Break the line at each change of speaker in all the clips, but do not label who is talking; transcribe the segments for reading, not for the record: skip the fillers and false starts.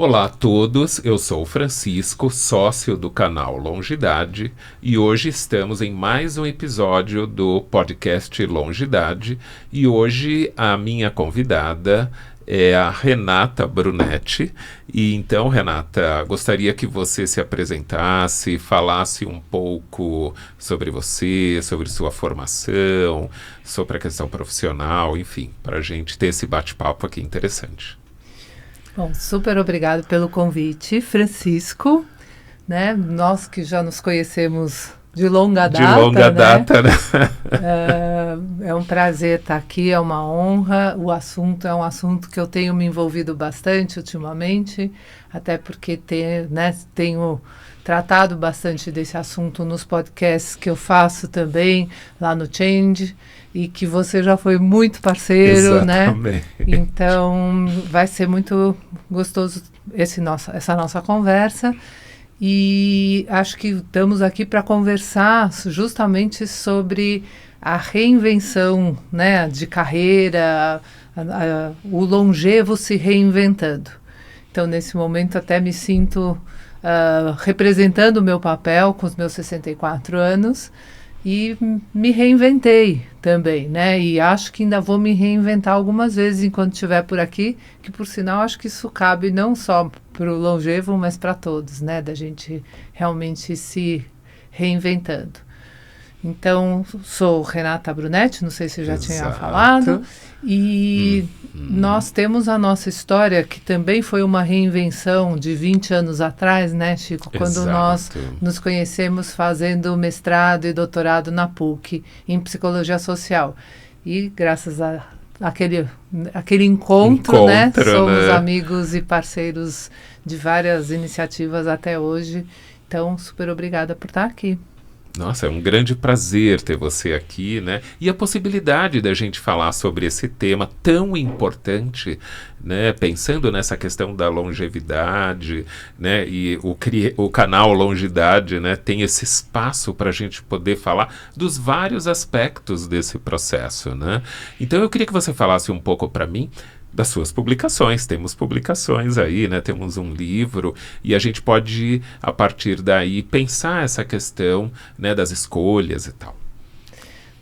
Olá a todos, eu sou o Francisco, sócio do canal Longidade, e hoje estamos em mais um episódio do podcast Longidade, e hoje a minha convidada é a Renata Brunetti. E então, Renata, gostaria que você se apresentasse, falasse um pouco sobre você, sobre sua formação, sobre a questão profissional, enfim, para a gente ter esse bate-papo aqui interessante.
Bom, super obrigado pelo convite, Francisco, né? Nós que já nos conhecemos de longa data, né? É um prazer estar aqui, é uma honra. O assunto é um assunto que eu tenho me envolvido bastante ultimamente, até porque tenho tratado bastante desse assunto nos podcasts que eu faço também, lá no Change, e que você já foi muito parceiro,
Exatamente.
né? Então, vai ser muito gostoso essa nossa conversa. E acho que estamos aqui para conversar justamente sobre a reinvenção, né, de carreira, o longevo se reinventando. Então, nesse momento, até me sinto representando o meu papel com os meus 64 anos e me reinventei também, né? E acho que ainda vou me reinventar algumas vezes enquanto estiver por aqui, que por sinal acho que isso cabe não só para o longevo, mas para todos, né? Da gente realmente se reinventando. Então, sou Renata Brunetti, não sei se eu já tinha falado, e nós temos a nossa história, que também foi uma reinvenção de 20 anos atrás, né, Chico? Quando nós nos conhecemos fazendo mestrado e doutorado na PUC, em Psicologia Social. E graças àquele encontro, né? Somos amigos e parceiros de várias iniciativas até hoje. Então, super obrigada por estar aqui.
Nossa, é um grande prazer ter você aqui, né? E a possibilidade da gente falar sobre esse tema tão importante, né? Pensando nessa questão da longevidade, né? E o canal Longidade, né? Tem esse espaço para a gente poder falar dos vários aspectos desse processo, né? Então eu queria que você falasse um pouco para mim das suas publicações. Temos publicações aí, né? Temos um livro e a gente pode, a partir daí, pensar essa questão, né, das escolhas e tal.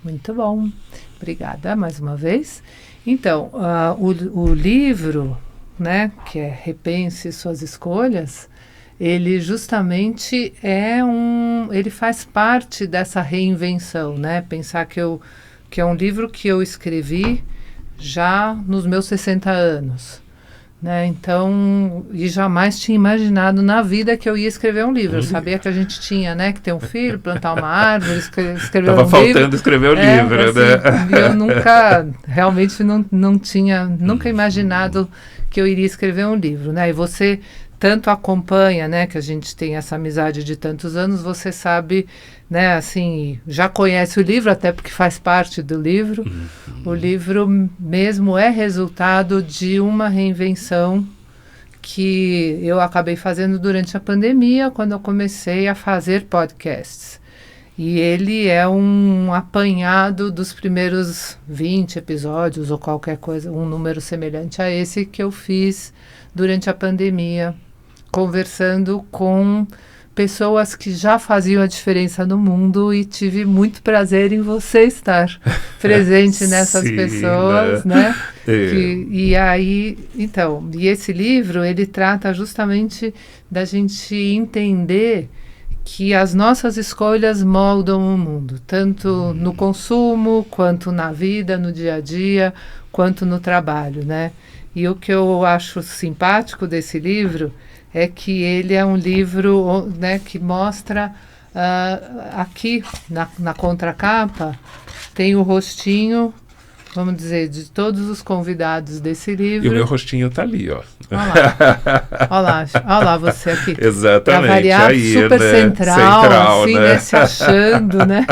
Muito bom. Obrigada mais uma vez. Então, o livro, né, que é Repense Suas Escolhas, ele justamente ele faz parte dessa reinvenção, né? Pensar que é um livro que eu escrevi já nos meus 60 anos, né? Então, e jamais tinha imaginado na vida que eu ia escrever um livro. Eu sabia que a gente tinha, né, que ter um filho, plantar uma árvore, escrever um livro.
Tava faltando escrever o livro,
assim,
né?
Eu realmente não tinha nunca imaginado que eu iria escrever um livro, né? E você tanto acompanha, né, que a gente tem essa amizade de tantos anos, você sabe, né, assim, já conhece o livro, até porque faz parte do livro. O livro mesmo é resultado de uma reinvenção que eu acabei fazendo durante a pandemia, quando eu comecei a fazer podcasts. E ele é um apanhado dos primeiros 20 episódios, ou qualquer coisa, um número semelhante a esse que eu fiz durante a pandemia, conversando com pessoas que já faziam a diferença no mundo, e tive muito prazer em você estar presente nessas pessoas, né? E esse livro, ele trata justamente da gente entender que as nossas escolhas moldam o mundo, tanto no consumo, quanto na vida, no dia a dia, quanto no trabalho, né? E o que eu acho simpático desse livro é que ele é um livro, né, que mostra aqui na contracapa, tem o rostinho, vamos dizer, de todos os convidados desse livro.
E o meu rostinho está ali, ó.
Olha lá você aqui.
Exatamente.
Pra variar,
aí,
super
né?
central, assim,
né?
Se achando, né?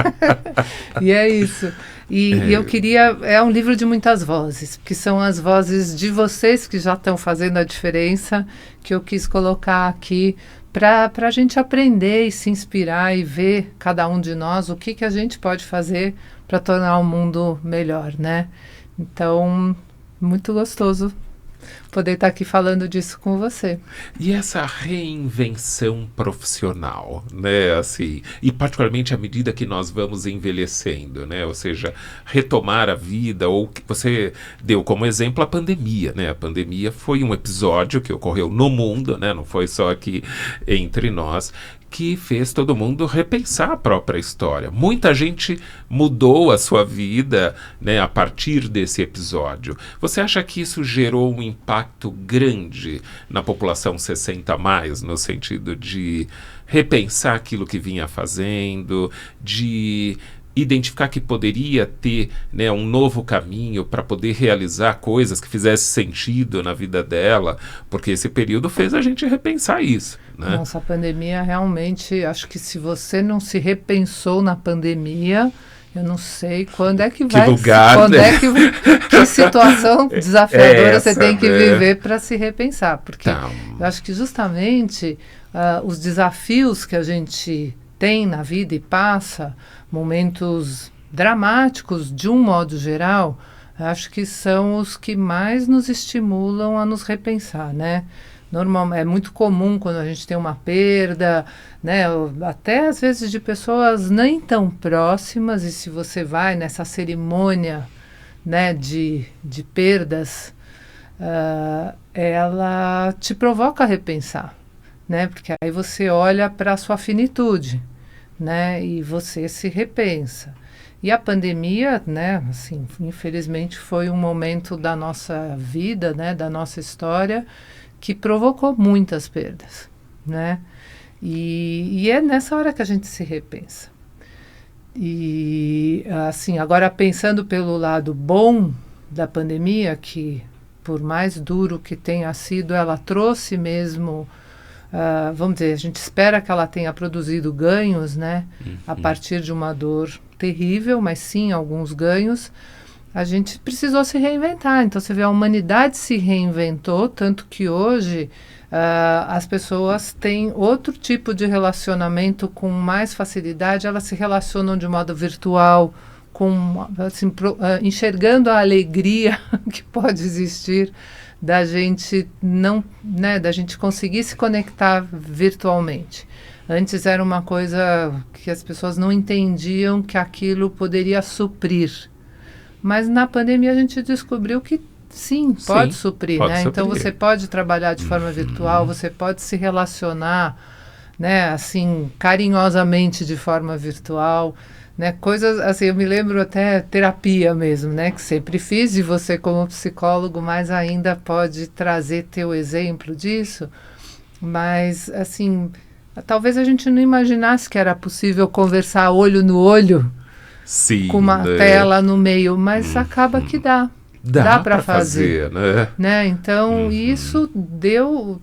E é isso. E eu queria... É um livro de muitas vozes, que são as vozes de vocês que já estão fazendo a diferença, que eu quis colocar aqui para a gente aprender e se inspirar e ver, cada um de nós, o que a gente pode fazer para tornar o mundo melhor, né? Então, muito gostoso poder estar aqui falando disso com você.
E essa reinvenção profissional, né, assim, e particularmente à medida que nós vamos envelhecendo, né, ou seja, retomar a vida, ou que você deu como exemplo a pandemia, né, a pandemia foi um episódio que ocorreu no mundo, né, não foi só aqui entre nós, que fez todo mundo repensar a própria história. Muita gente mudou a sua vida, né, a partir desse episódio. Você acha que isso gerou um impacto grande na população 60 a mais, no sentido de repensar aquilo que vinha fazendo, de identificar que poderia ter, né, um novo caminho para poder realizar coisas que fizessem sentido na vida dela, porque esse período fez a gente repensar isso, né?
Nossa, a pandemia realmente, acho que se você não se repensou na pandemia, eu não sei quando é que vai...
Que lugar,
quando
né?
que situação desafiadora
Essa,
você tem que
né?
viver para se repensar, porque
Então,
eu acho que justamente os desafios que a gente tem na vida e passa, momentos dramáticos de um modo geral, acho que são os que mais nos estimulam a nos repensar, né? É muito comum quando a gente tem uma perda, né? Até às vezes de pessoas nem tão próximas, e se você vai nessa cerimônia, né, de perdas, ela te provoca a repensar, né? Porque aí você olha para a sua finitude, né? E você se repensa. E a pandemia, né, assim, infelizmente foi um momento da nossa vida, né, da nossa história, que provocou muitas perdas, né? E é nessa hora que a gente se repensa. E, assim, agora pensando pelo lado bom da pandemia, que por mais duro que tenha sido, ela trouxe mesmo... vamos dizer, a gente espera que ela tenha produzido ganhos, né? A partir de uma dor terrível, mas sim alguns ganhos. A gente precisou se reinventar. Então, você vê, a humanidade se reinventou, tanto que hoje as pessoas têm outro tipo de relacionamento com mais facilidade. Elas se relacionam de modo virtual, assim, enxergando a alegria que pode existir da gente não, né, da gente conseguir se conectar virtualmente. Antes era uma coisa que as pessoas não entendiam que aquilo poderia suprir. Mas na pandemia a gente descobriu que sim, pode suprir, né? Então você pode trabalhar de forma virtual, você pode se relacionar, né, assim, carinhosamente de forma virtual, né? Coisas assim, eu me lembro até terapia mesmo, né, que sempre fiz, e você como psicólogo mais ainda pode trazer teu exemplo disso. Mas assim, talvez a gente não imaginasse que era possível conversar olho no olho. Sim, com uma tela no meio, mas acaba que dá para fazer, né? Então isso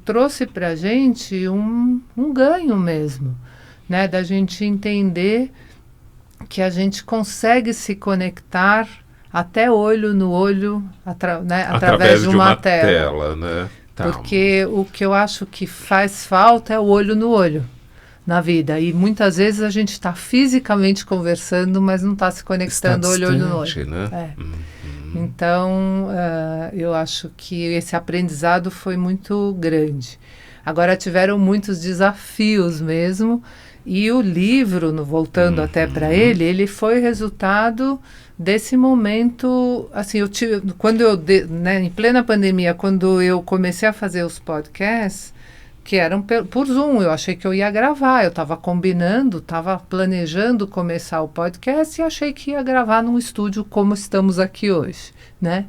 trouxe para a gente um ganho mesmo, né? Da gente entender que a gente consegue se conectar até olho no olho, né? Através de uma tela, né? Porque o que eu acho que faz falta é o olho no olho na vida, e muitas vezes a gente está fisicamente conversando, mas não está se conectando olho no olho, né? Então eu acho que esse aprendizado foi muito grande. Agora tiveram muitos desafios mesmo, e o livro, voltando até para ele foi resultado desse momento. Assim, né, em plena pandemia, quando eu comecei a fazer os podcasts, que eram por Zoom, eu achei que eu ia gravar, eu estava combinando, estava planejando começar o podcast e achei que ia gravar num estúdio como estamos aqui hoje, né?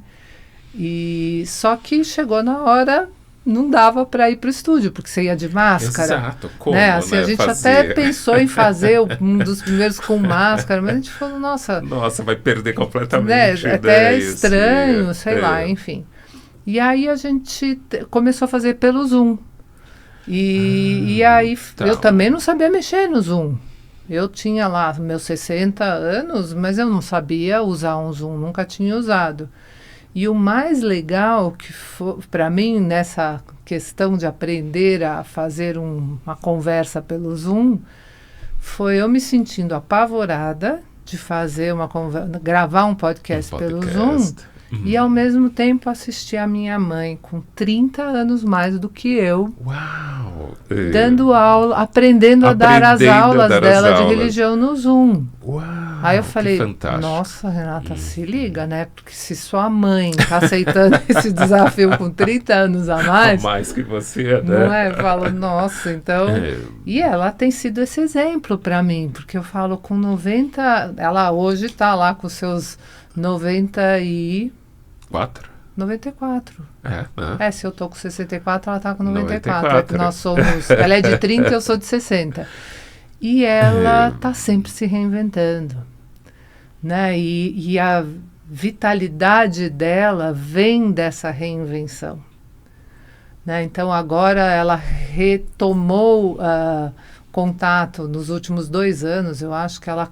E só que chegou na hora, não dava para ir para o estúdio, porque você ia de máscara.
Exato, como,
né? Assim,
né?
A gente até pensou em fazer um dos primeiros com máscara, mas a gente falou, nossa,
vai perder completamente.
Né? Até é estranho, sei lá, enfim. E aí a gente começou a fazer pelo Zoom. E aí eu também não sabia mexer no Zoom. Eu tinha lá meus 60 anos, mas eu não sabia usar um Zoom, nunca tinha usado. E o mais legal que foi para mim nessa questão de aprender a fazer uma conversa pelo Zoom foi eu me sentindo apavorada de fazer gravar um podcast pelo Zoom, e ao mesmo tempo assistir a minha mãe com 30 anos mais do que eu,
Uau!
dando aula, aprendendo a dar as aulas dela de religião no Zoom.
Uau!
Aí eu falei, nossa, Renata, se liga, né? Porque se sua mãe está aceitando esse desafio com 30 anos a mais...
mais que você, né?
Não é? Eu falo, nossa, então... E ela tem sido esse exemplo para mim, porque eu falo, com 90... Ela hoje está lá com seus 94. Se eu tô com 64, ela tá com 94. É que nós somos... Ela é de 30 e eu sou de 60. E ela tá sempre se reinventando, né? E a vitalidade dela vem dessa reinvenção, né? Então agora ela retomou contato nos últimos 2 anos. Eu acho que ela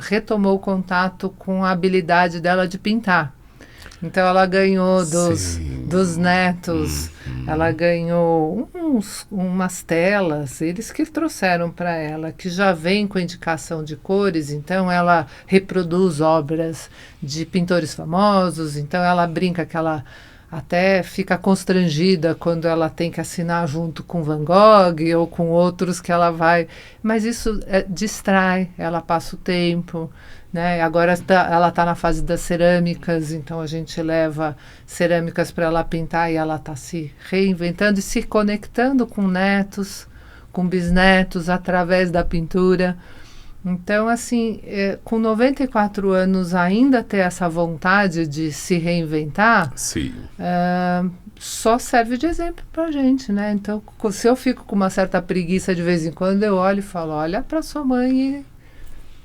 retomou o contato com a habilidade dela de pintar. Então ela ganhou dos netos, ela ganhou umas telas, eles que trouxeram para ela, que já vem com indicação de cores. Então ela reproduz obras de pintores famosos, então ela brinca que ela até fica constrangida quando ela tem que assinar junto com Van Gogh ou com outros que ela vai... Mas isso distrai, ela passa o tempo, né? Agora ela está na fase das cerâmicas, então a gente leva cerâmicas para ela pintar e ela está se reinventando e se conectando com netos, com bisnetos através da pintura. Então, assim, com 94 anos ainda ter essa vontade de se reinventar, só serve de exemplo pra gente, né? Então, se eu fico com uma certa preguiça de vez em quando, eu olho e falo, olha pra sua mãe,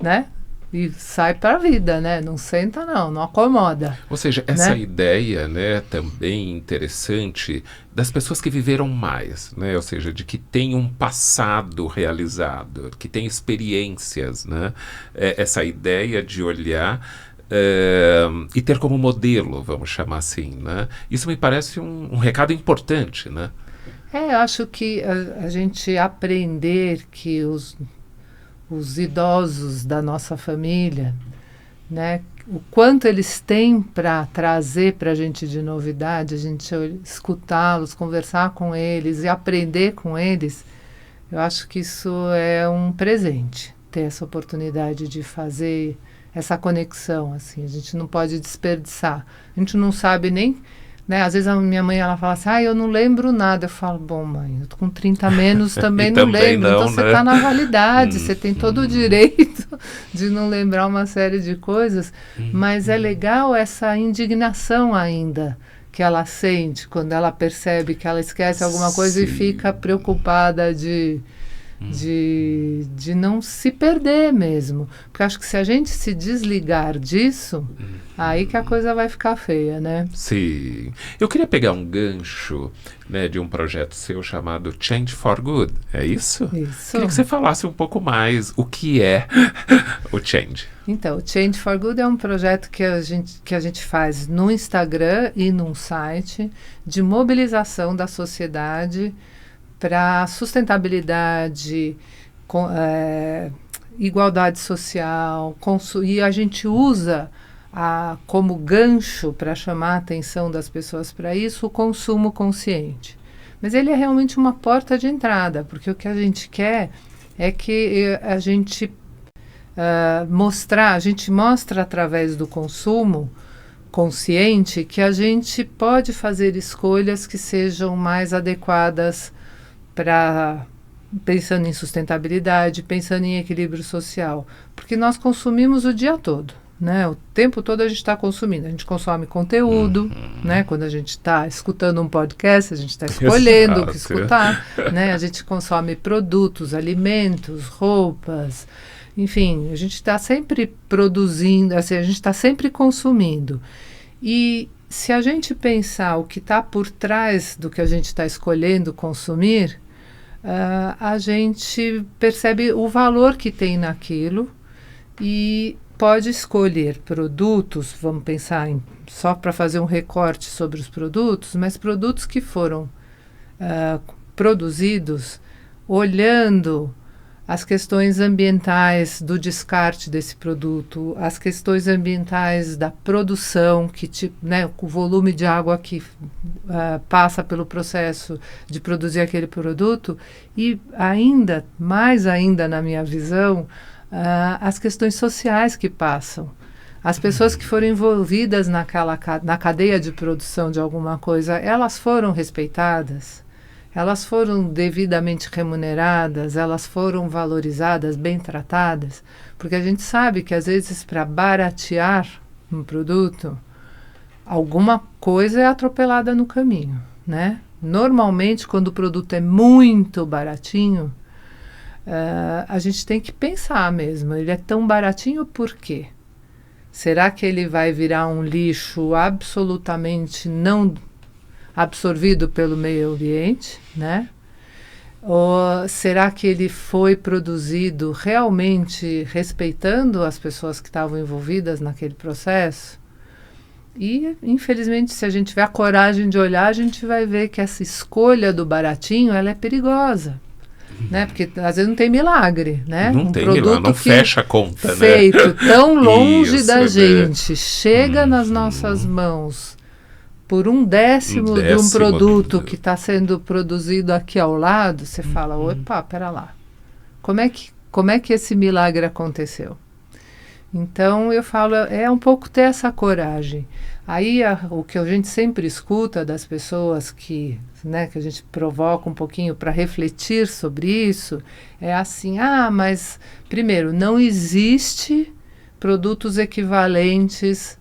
né? E sai para a vida, né? Não senta não acomoda.
Ou seja, essa ideia, né, também interessante das pessoas que viveram mais, né? Ou seja, de que tem um passado realizado, que tem experiências, né? Essa ideia de olhar e ter como modelo, vamos chamar assim, né? Isso me parece um recado importante, né?
Eu acho que a gente aprender que os idosos da nossa família, né, o quanto eles têm para trazer para a gente de novidade, a gente escutá-los, conversar com eles e aprender com eles, eu acho que isso é um presente, ter essa oportunidade de fazer essa conexão, assim, a gente não pode desperdiçar, a gente não sabe nem... Né? Às vezes a minha mãe ela fala assim, eu não lembro nada. Eu falo, bom, mãe, eu tô com 30 menos, também não lembro. Então você está na validade, você tem todo o direito de não lembrar uma série de coisas, mas é legal essa indignação ainda que ela sente quando ela percebe que ela esquece alguma coisa e fica preocupada de não se perder mesmo. Porque acho que se a gente se desligar disso, aí que a coisa vai ficar feia, né?
Sim. Eu queria pegar um gancho, né, de um projeto seu chamado Change for Good. É isso?
Isso.
Queria que você falasse um pouco mais o que é o Change.
Então, o Change for Good é um projeto que a gente faz no Instagram e num site de mobilização da sociedade para sustentabilidade, igualdade social, e a gente usa como gancho para chamar a atenção das pessoas para isso o consumo consciente. Mas ele é realmente uma porta de entrada, porque o que a gente quer é que a gente mostra através do consumo consciente que a gente pode fazer escolhas que sejam mais adequadas pensando em sustentabilidade, pensando em equilíbrio social, porque nós consumimos o dia todo, né? O tempo todo a gente está consumindo, a gente consome conteúdo, né? Quando a gente está escutando um podcast, a gente está escolhendo o que escutar, né? A gente consome produtos, alimentos, roupas, enfim, a gente está sempre produzindo, assim, a gente está sempre consumindo. E se a gente pensar o que está por trás do que a gente está escolhendo consumir, a gente percebe o valor que tem naquilo e pode escolher produtos, vamos pensar só para fazer um recorte sobre os produtos, mas produtos que foram produzidos olhando as questões ambientais do descarte desse produto, as questões ambientais da produção, né, o volume de água que passa pelo processo de produzir aquele produto, e ainda, mais ainda na minha visão, as questões sociais que passam. As pessoas que foram envolvidas na cadeia de produção de alguma coisa, elas foram respeitadas? Elas foram devidamente remuneradas, elas foram valorizadas, bem tratadas, porque a gente sabe que às vezes para baratear um produto, alguma coisa é atropelada no caminho, né? Normalmente, quando o produto é muito baratinho, a gente tem que pensar mesmo, ele é tão baratinho por quê? Será que ele vai virar um lixo absolutamente não absorvido pelo meio ambiente, né? Ou será que ele foi produzido realmente respeitando as pessoas que estavam envolvidas naquele processo? E, infelizmente, se a gente tiver a coragem de olhar, a gente vai ver que essa escolha do baratinho, ela é perigosa, né? Porque às vezes não tem milagre, né?
Não tem milagre, não fecha a conta,
feito
né?
tão longe
Isso,
da gente, chega nas nossas mãos por um décimo de um produto que está sendo produzido aqui ao lado, você fala, opa, pera lá, como é que esse milagre aconteceu? Então eu falo, é um pouco ter essa coragem. Aí o que a gente sempre escuta das pessoas que a gente provoca um pouquinho para refletir sobre isso, é assim, mas primeiro, não existe produtos equivalentes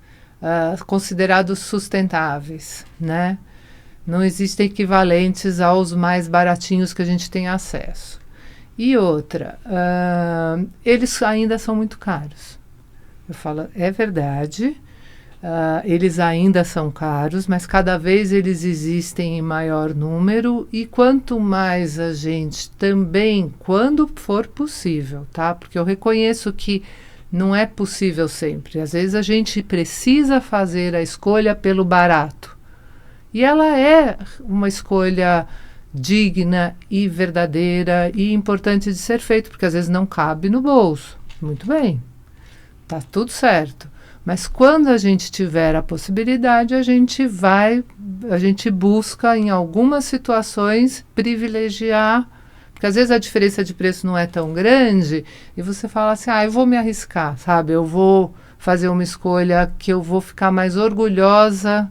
considerados sustentáveis, né? Não existem equivalentes aos mais baratinhos que a gente tem acesso. E outra, eles ainda são muito caros. Eu falo, é verdade, eles ainda são caros, mas cada vez eles existem em maior número, e quanto mais a gente também, quando for possível, tá? Porque eu reconheço que não é possível sempre. Às vezes a gente precisa fazer a escolha pelo barato. E ela é uma escolha digna e verdadeira e importante de ser feita, porque às vezes não cabe no bolso. Muito bem, tá tudo certo. Mas quando a gente tiver a possibilidade, a gente busca em algumas situações privilegiar, porque às vezes a diferença de preço não é tão grande, e você fala assim, eu vou me arriscar, sabe? Eu vou fazer uma escolha que eu vou ficar mais orgulhosa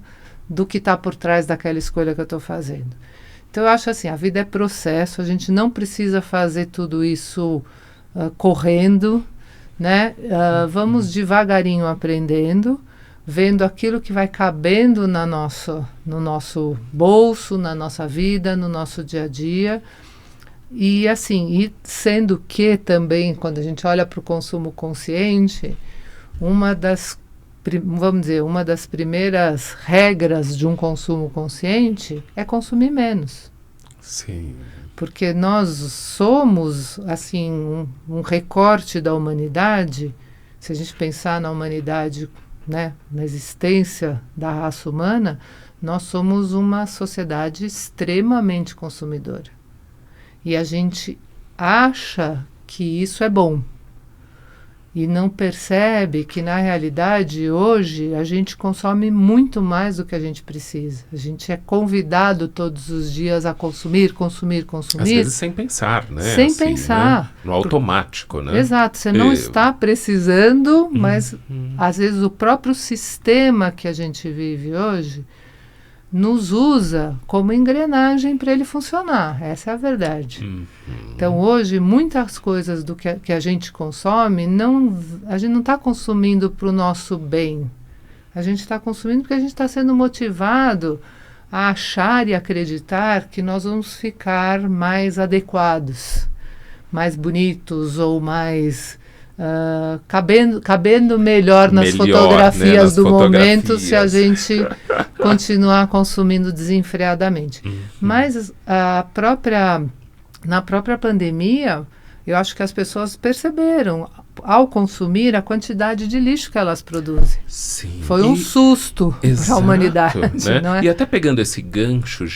do que está por trás daquela escolha que eu estou fazendo. Então eu acho assim, a vida é processo, a gente não precisa fazer tudo isso correndo, né? Vamos devagarinho aprendendo, vendo aquilo que vai cabendo no nosso bolso, na nossa vida, no nosso dia a dia. E assim, e sendo que também, quando a gente olha para o consumo consciente, uma das primeiras regras de um consumo consciente é consumir menos.
Sim.
Porque nós somos, assim, um recorte da humanidade. Se a gente pensar na humanidade, né, na existência da raça humana, nós somos uma sociedade extremamente consumidora. E a gente acha que isso é bom. E não percebe que, na realidade, hoje, a gente consome muito mais do que a gente precisa. A gente é convidado todos os dias a consumir. Às
vezes sem pensar, né?
Sem pensar.
Né? No automático, né?
Exato. Você não está precisando, mas, às vezes, o próprio sistema que a gente vive hoje nos usa como engrenagem para ele funcionar. Essa é a verdade. Então, hoje, muitas coisas do que a gente consome, a gente não está consumindo para o nosso bem. A gente está consumindo porque a gente está sendo motivado a achar e acreditar que nós vamos ficar mais adequados, mais bonitos ou mais cabendo melhor nas fotografias, né, momento, se a gente continuar consumindo desenfreadamente. Mas na própria pandemia, eu acho que as pessoas perceberam, ao consumir, a quantidade de lixo que elas produzem.
Sim.
Foi um susto para a humanidade.
Né?
Não é?
E até pegando esse gancho,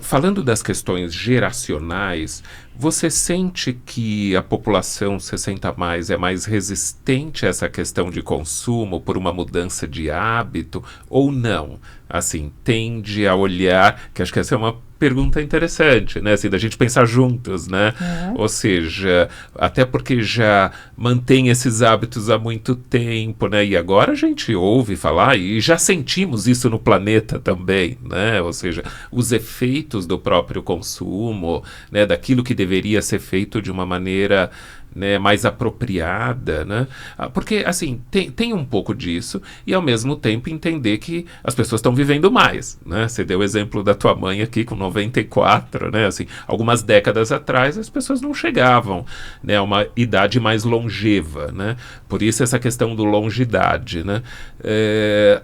falando das questões geracionais, Você sente que a população 60 a mais é mais resistente a essa questão de consumo por uma mudança de hábito ou não? Assim, tende a olhar, que acho que essa é uma pergunta interessante, né? Assim, da gente pensar juntos, né? Ou seja, até porque já mantém esses hábitos há muito tempo, né? E agora a gente ouve falar e já sentimos isso no planeta também, né? Ou seja, os efeitos do próprio consumo, né? Daquilo que deveria ser feito de uma maneira, né, mais apropriada, né? Porque, assim, tem um pouco disso e, ao mesmo tempo, entender que as pessoas estão vivendo mais, né? Você deu o exemplo da tua mãe aqui com 94, né? Assim, algumas décadas atrás as pessoas não chegavam, né, a uma idade mais longeva, né? Por isso essa questão do longidade, né?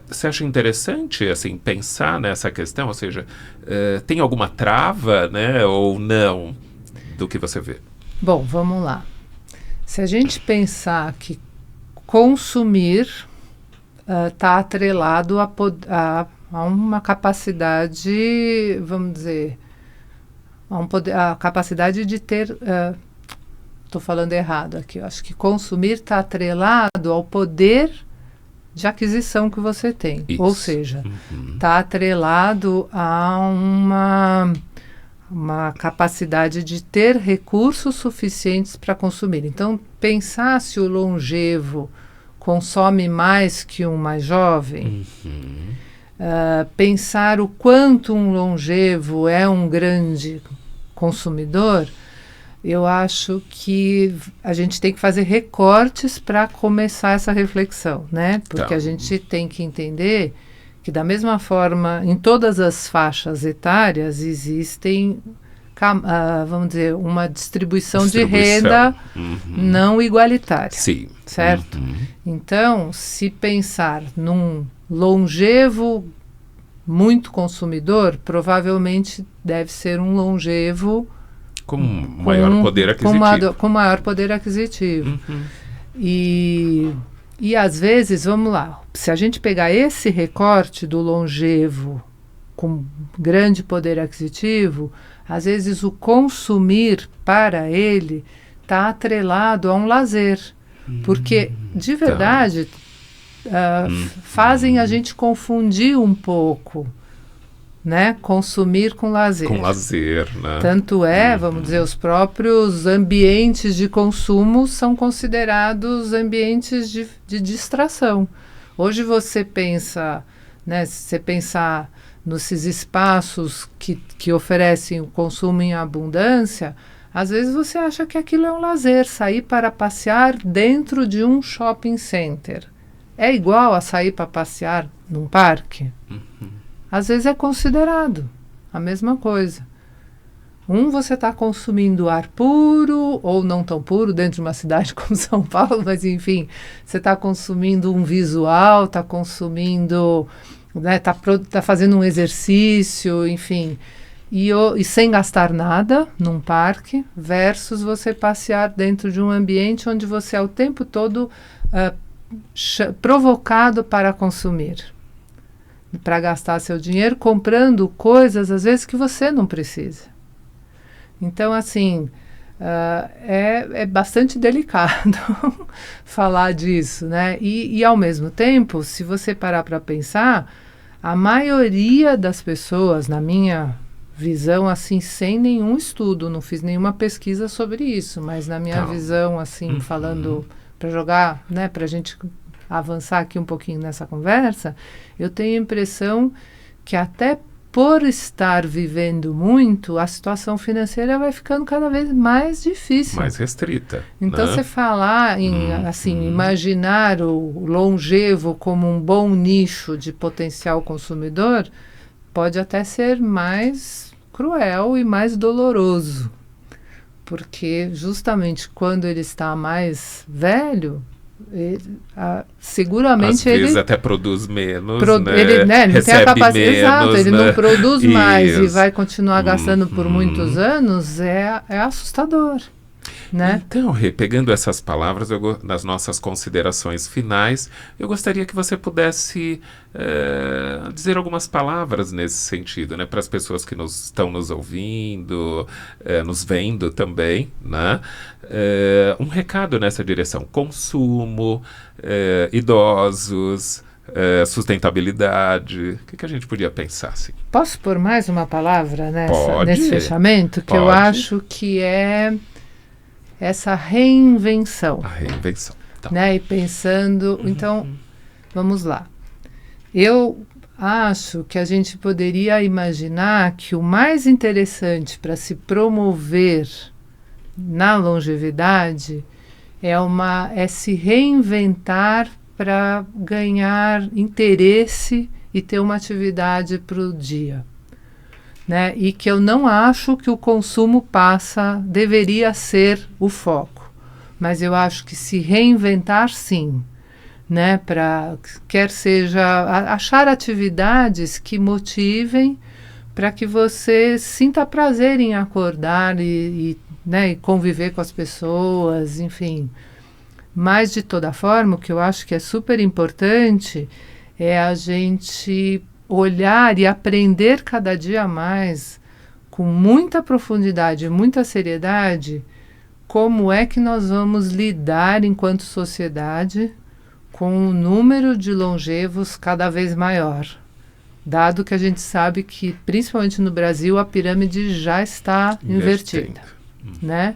Você acha interessante, assim, pensar nessa questão? Ou seja, tem alguma trava, né, ou não, do que você vê?
Bom, vamos lá. Se a gente pensar que consumir está atrelado a uma capacidade, vamos dizer, a capacidade de ter... Estou falando errado aqui. Eu acho que consumir está atrelado ao poder de aquisição que você tem.
Isso.
Ou seja, está atrelado a uma capacidade de ter recursos suficientes para consumir. Então, pensar se o longevo consome mais que um mais jovem, pensar o quanto um longevo é um grande consumidor, eu acho que a gente tem que fazer recortes para começar essa reflexão, né? Porque a gente tem que entender que, da mesma forma, em todas as faixas etárias existem, vamos dizer, uma distribuição de renda não igualitária.
Sim.
Certo? Então, se pensar num longevo muito consumidor, provavelmente deve ser um longevo
com maior poder aquisitivo.
Com maior poder aquisitivo. E às vezes, vamos lá, se a gente pegar esse recorte do longevo com grande poder aquisitivo, às vezes o consumir para ele está atrelado a um lazer. Porque, de verdade, fazem a gente confundir um pouco, né? Consumir com lazer.
Com lazer, né?
Tanto é, vamos dizer, os próprios ambientes de consumo são considerados ambientes de distração. Hoje você pensa, né? Se você pensar nesses espaços que oferecem o consumo em abundância, às vezes você acha que aquilo é um lazer, sair para passear dentro de um shopping center. É igual a sair para passear num parque? Às vezes é considerado a mesma coisa. Você está consumindo ar puro, ou não tão puro, dentro de uma cidade como São Paulo, mas enfim, você está consumindo um visual, está consumindo, né, tá fazendo um exercício, enfim, e sem gastar nada num parque, versus você passear dentro de um ambiente onde você é o tempo todo provocado para consumir, para gastar seu dinheiro comprando coisas, às vezes, que você não precisa. Então, assim, é bastante delicado falar disso, né? E, ao mesmo tempo, se você parar para pensar, a maioria das pessoas, na minha visão, assim, sem nenhum estudo, não fiz nenhuma pesquisa sobre isso, mas na minha visão, assim, falando para jogar, né, para a gente avançar aqui um pouquinho nessa conversa, eu tenho a impressão que até por estar vivendo muito, a situação financeira vai ficando cada vez mais difícil.
Mais restrita.
Então,
né?
você falar em, assim, imaginar o longevo como um bom nicho de potencial consumidor, pode até ser mais cruel e mais doloroso. Porque justamente quando ele está mais velho, seguramente
às vezes até produz menos, né?
Ele não
recebe
tem a capacidade,
menos,
exato, ele
né?
não produz mais e vai continuar
Uhum.
gastando por muitos anos, é assustador. né?
Então, Rê, pegando essas palavras, nas nossas considerações finais, eu gostaria que você pudesse dizer algumas palavras nesse sentido, né, para as pessoas que estão nos ouvindo, nos vendo também, né? Um recado nessa direção: consumo, idosos, sustentabilidade. O que a gente podia pensar assim?
Posso pôr mais uma palavra
Pode.
nesse fechamento? Que eu
Pode.
acho que é essa reinvenção.
A reinvenção. Tá.
Né? E pensando... Então, vamos lá. Eu acho que a gente poderia imaginar que o mais interessante para se promover na longevidade é se reinventar para ganhar interesse e ter uma atividade para o dia. Né? E que eu não acho que o consumo deveria ser o foco. Mas eu acho que se reinventar, sim. Né? Quer seja achar atividades que motivem para que você sinta prazer em acordar né, e conviver com as pessoas, enfim. Mas, de toda forma, o que eu acho que é super importante é a gente olhar e aprender cada dia mais, com muita profundidade e muita seriedade, como é que nós vamos lidar enquanto sociedade com um número de longevos cada vez maior. Dado que a gente sabe que, principalmente no Brasil, a pirâmide já está invertida. Né?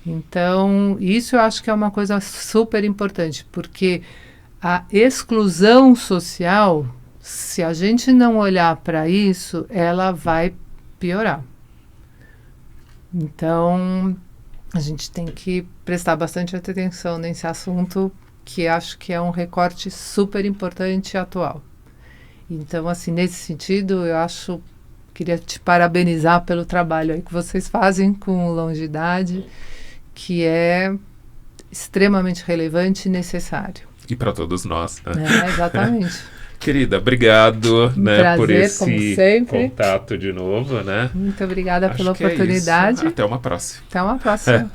Então, isso eu acho que é uma coisa super importante, porque a exclusão social, se a gente não olhar para isso, ela vai piorar. Então, a gente tem que prestar bastante atenção nesse assunto, que acho que é um recorte super importante e atual. Então, assim, nesse sentido, queria te parabenizar pelo trabalho aí que vocês fazem com Longidade, que é extremamente relevante e necessário.
E para todos nós. Né?
Exatamente.
Querida, obrigado, né,
prazer,
por esse
como sempre.
contato de novo, né?
Muito obrigada
Acho
pela
que
oportunidade.
Até uma próxima.
Até uma próxima.